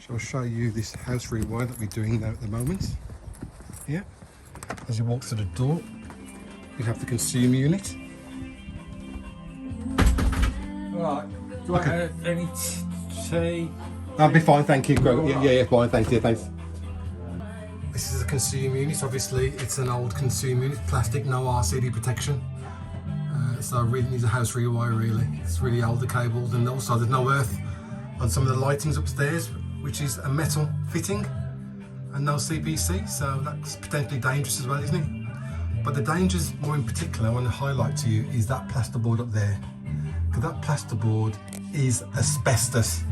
So I'll show you this house rewire that we're doing now at the moment. Here, as you walk through the door, you have the consumer unit. Right. Do I have any tea? That'll be fine, thank you. Yeah, fine, thank you, thanks. This is a consumer unit. Obviously, it's an old consumer unit, plastic, no RCD protection. So it really needs a house rewire, really. It's really old, the cables, and also there's no earth on some of the lightings upstairs, which is a metal fitting and no CPC, so that's potentially dangerous as well, isn't it? But the dangers, more in particular, I want to highlight to you is that plasterboard up there. Because that plasterboard is asbestos.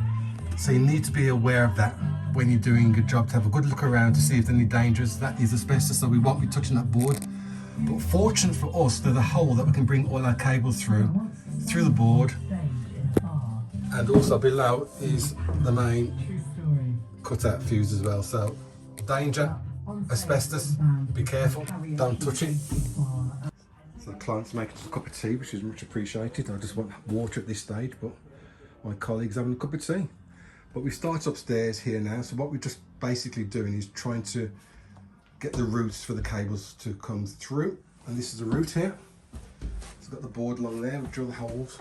So you need to be aware of that when you're doing a job, to have a good look around to see if there's any dangers. That is asbestos, so we won't be touching that board. But fortunate for us, there's a hole that we can bring all our cables through the board. And also below is the main cutout fuse as well. So danger, asbestos, be careful, don't touch it. So the client's making us a cup of tea, which is much appreciated. I just want water at this stage, but my colleague's having a cup of tea. But we start upstairs here now, so what we're just basically doing is trying to get the routes for the cables to come through. And this is a route here. It's got the board along there, we drill the holes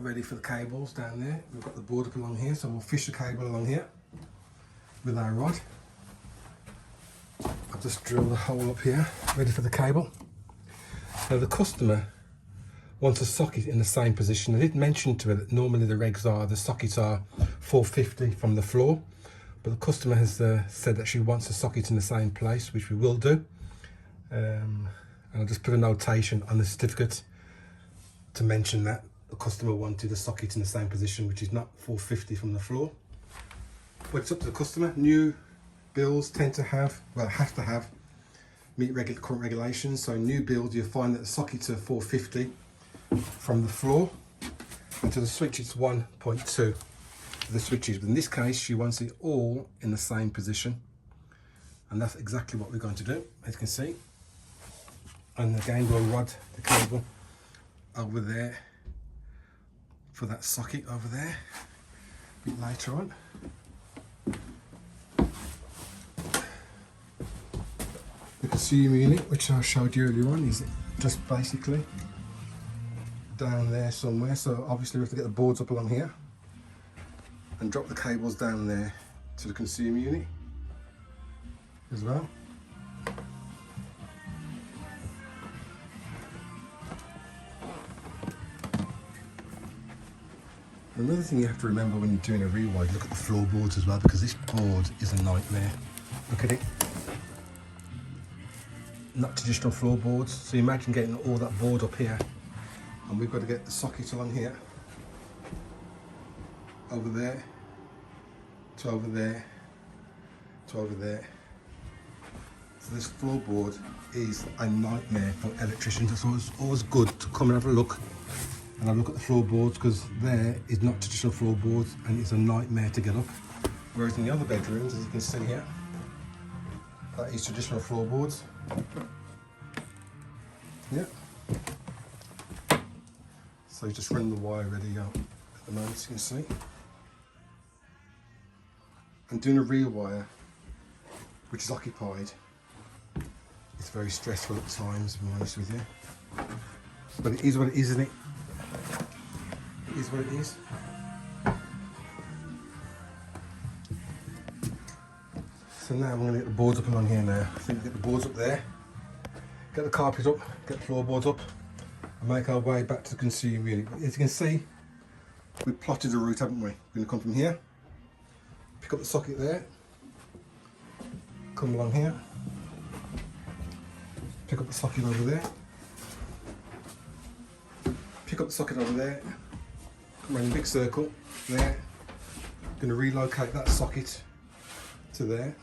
ready for the cables down there. We've got the board up along here, so we'll fish the cable along here with our rod. I've just drilled the hole up here, ready for the cable. Now the customer wants a socket in the same position. I did mention to her that normally the sockets are 450 from the floor, but the customer has said that she wants a socket in the same place, which we will do. And I'll just put a notation on the certificate to mention that the customer wanted a socket in the same position, which is not 450 from the floor. But it's up to the customer. New builds tend to have, well, have to have, meet current regulations. So new builds, you'll find that the sockets are 450 from the floor, and to the switch it's 1.2 for the switches. But in this case, she wants it all in the same position, and that's exactly what we're going to do, as you can see. And again, we'll rod the cable over there for that socket over there a bit later on. The consumer unit, which I showed you earlier on, is just basically down there somewhere. So obviously we have to get the boards up along here and drop the cables down there to the consumer unit as well. Another thing you have to remember when you're doing a rewire, look at the floorboards as well, because this board is a nightmare. Look at it. Not traditional floorboards. So imagine getting all that board up here, and we've got to get the socket along here, over there, to over there, to over there. So this floorboard is a nightmare for electricians. So it's always good to come and have a look at the floorboards, because there is not traditional floorboards and it's a nightmare to get up. Whereas in the other bedrooms, as you can see here, that is traditional floorboards. Yeah. So you just run the wire ready out at the moment, as you can see. And doing a rewire, which is occupied, it's very stressful at times, to be honest with you. But it is what it is, isn't it? It is what it is. So now I'm going to get the boards up along here now. I think we'll get the boards up there, get the carpet up, get the floorboards up, and make our way back to the consumer unit. As you can see, we've plotted a route, haven't we? We're going to come from here, pick up the socket there, come along here, pick up the socket over there, pick up the socket over there, come around a big circle there. Going to relocate that socket to there.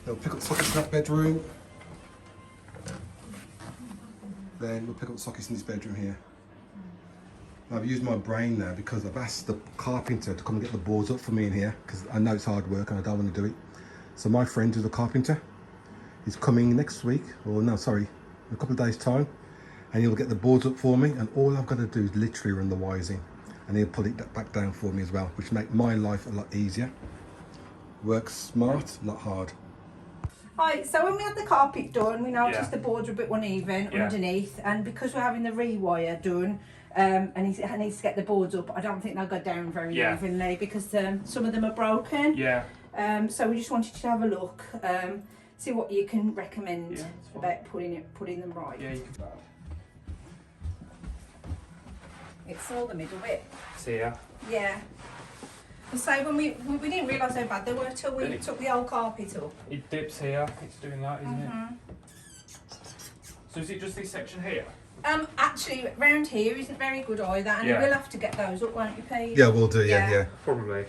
We'll pick up the sockets in that bedroom. Then we'll pick up the sockets in this bedroom here. I've used my brain now because I've asked the carpenter to come and get the boards up for me in here, because I know it's hard work and I don't want to do it. So my friend who's a carpenter, he's coming next week, or no, sorry, in a couple of days' time, and he'll get the boards up for me, and all I've got to do is literally run the wires in, and he'll put it back down for me as well, which make my life a lot easier. Works smart, not hard. Right, so when we had the carpet done, we noticed the boards were a bit uneven underneath, and because we're having the rewire done, and he needs to get the boards up, I don't think they'll go down very evenly because some of them are broken. Yeah. So we just wanted you to have a look, see what you can recommend about putting them right. Yeah, you can. It's all the middle bit. See ya. Yeah. So when we didn't realise how bad they were till we took the old carpet up. It dips here. It's doing that, isn't it? So is it just this section here? Actually, round here isn't very good either, and we'll have to get those up, won't you, Pete? Yeah, we'll do. Yeah. Probably.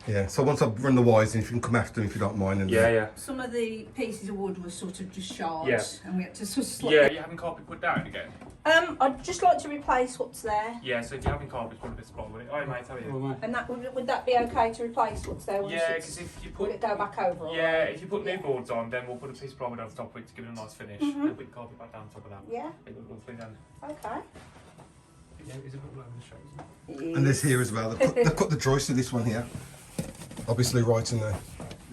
Yeah. So once I've run the wires in, if you can come after me if you don't mind. And Some of the pieces of wood were sort of just shards, and we had to sort of slot Yeah, you having carpet put down again? I'd just like to replace what's there. Yeah, so if you're having carpet, put a bit of plywood. Alright, mate, how are you? And that would that be okay to replace what's there? Yeah, because if you put... Will it go back over? Yeah, if you put new boards on, then we'll put a piece of plywood over top of it to give it a nice finish. And put the carpet back down on top of that. Yeah. It looks lovely then. Okay. Yeah, it's a bit all over the shows. And there's here as well. They've cut the joist to this one here. Obviously, right in there.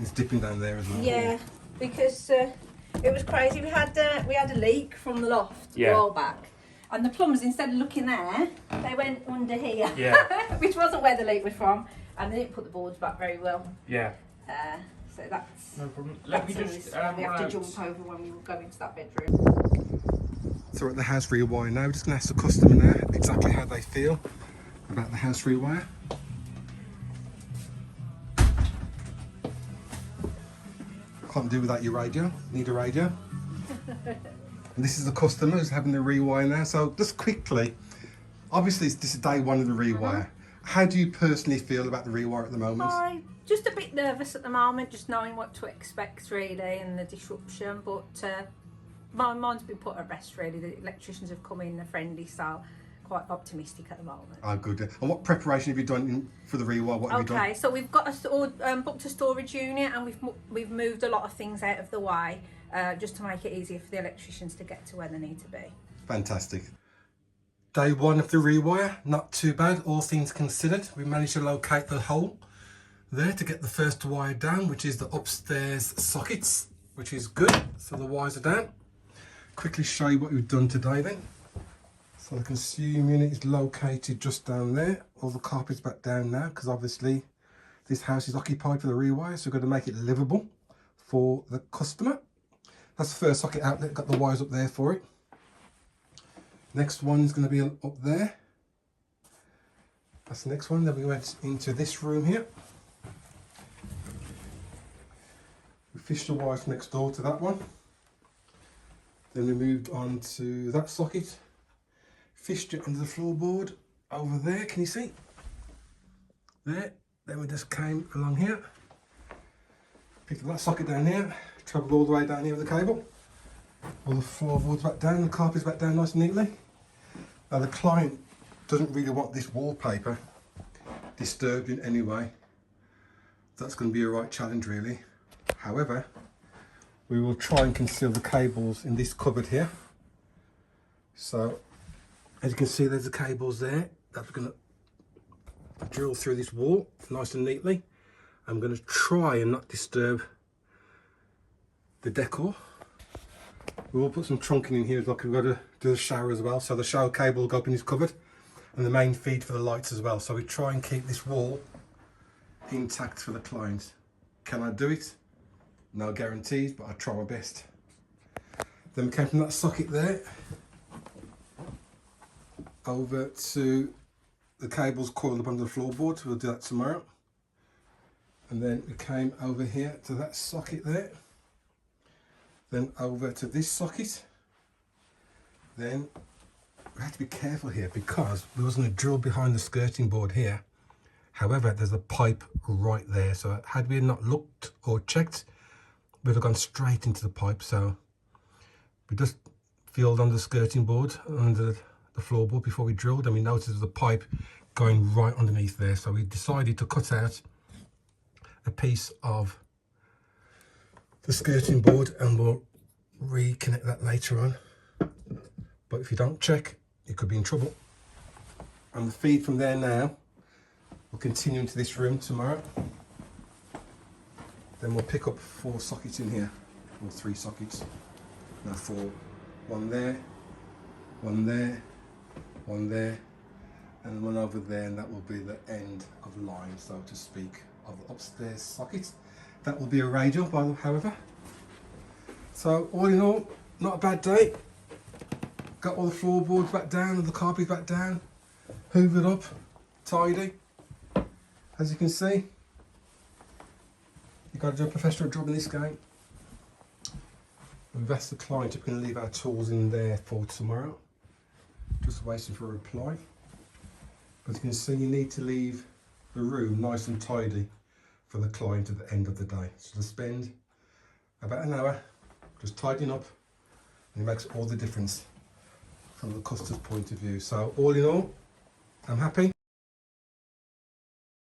It's dipping down there as well. Yeah, because it was crazy. We had a leak from the loft a while back, and the plumbers, instead of looking there, they went under here. Yeah. Which wasn't where the leak was from, and they didn't put the boards back very well. Yeah. So that's no problem. Let me just. we have to jump over when we go into that bedroom. So we're at the House Rewire now. We're just going to ask the customer now exactly how they feel about the House Rewire. Can't do without your radio. Need a radio. And this is the customer who's having the rewire now. So just quickly, obviously this is day one of the rewire. How do you personally feel about the rewire at the moment? I'm just a bit nervous at the moment, just knowing what to expect really, and the disruption. But my mind's been put at rest really. The electricians have come in, they're friendly, so quite optimistic at the moment. Oh, good. And what preparation have you done for the rewire? What have you done? Okay, so we've got booked a storage unit, and we've moved a lot of things out of the way just to make it easier for the electricians to get to where they need to be. Fantastic. Day one of the rewire, not too bad, all things considered. We managed to locate the hole there to get the first wire down, which is the upstairs sockets, which is good. So the wires are down. Quickly show you what we've done today then. So the consume unit is located just down there. All the carpet's back down now because obviously this house is occupied for the rewire, so we've got to make it livable for the customer. That's the first socket outlet, got the wires up there for it. Next one is going to be up there. That's the next one. Then we went into this room here. We fished the wires next door to that one. Then we moved on to that socket. Fished it under the floorboard over there, can you see? There. Then we just came along here. Picked up that socket down here. Travelled all the way down here with the cable. All the floorboards back down, the carpet's back down nice and neatly. Now the client doesn't really want this wallpaper disturbed in any way. That's going to be a right challenge really. However, we will try and conceal the cables in this cupboard here. So, as you can see, there's the cables there. That's going to drill through this wall nice and neatly. I'm going to try and not disturb the decor. We will put some trunking in here as well, because we've got to do the shower as well. So the shower cable will go up in this cupboard, and the main feed for the lights as well. So we try and keep this wall intact for the client. Can I do it? No guarantees, but I try my best. Then we came from that socket there over to the cables coiled up under the floorboard. We'll do that tomorrow. And then we came over here to that socket there. Then over to this socket. Then we have to be careful here because we was going to drill behind the skirting board here. However, there's a pipe right there. So had we not looked or checked, we'd have gone straight into the pipe. So we just filled on the skirting board, under the floorboard before we drilled, and we noticed there's a pipe going right underneath there. So we decided to cut out a piece of the skirting board and we'll reconnect that later on. but if you don't check, you could be in trouble. And the feed from there now will continue into this room tomorrow. Then we'll pick up 4 sockets in here, or 3 sockets. No, 4. 1 there, 1 there, 1 there, and 1 over there, and that will be the end of the line, so to speak, of the upstairs socket. That will be a radio, however. So all in all, not a bad day. Got all the floorboards back down, all the carpets back down, hoovered up, tidy. As you can see, you've got to do a professional job in this game. We've asked the client if we can leave our tools in there for tomorrow. Just waiting for a reply. As you can see, you need to leave the room nice and tidy for the client at the end of the day. So to spend about an hour just tidying up, and it makes all the difference from the customer's point of view. So all in all, I'm happy.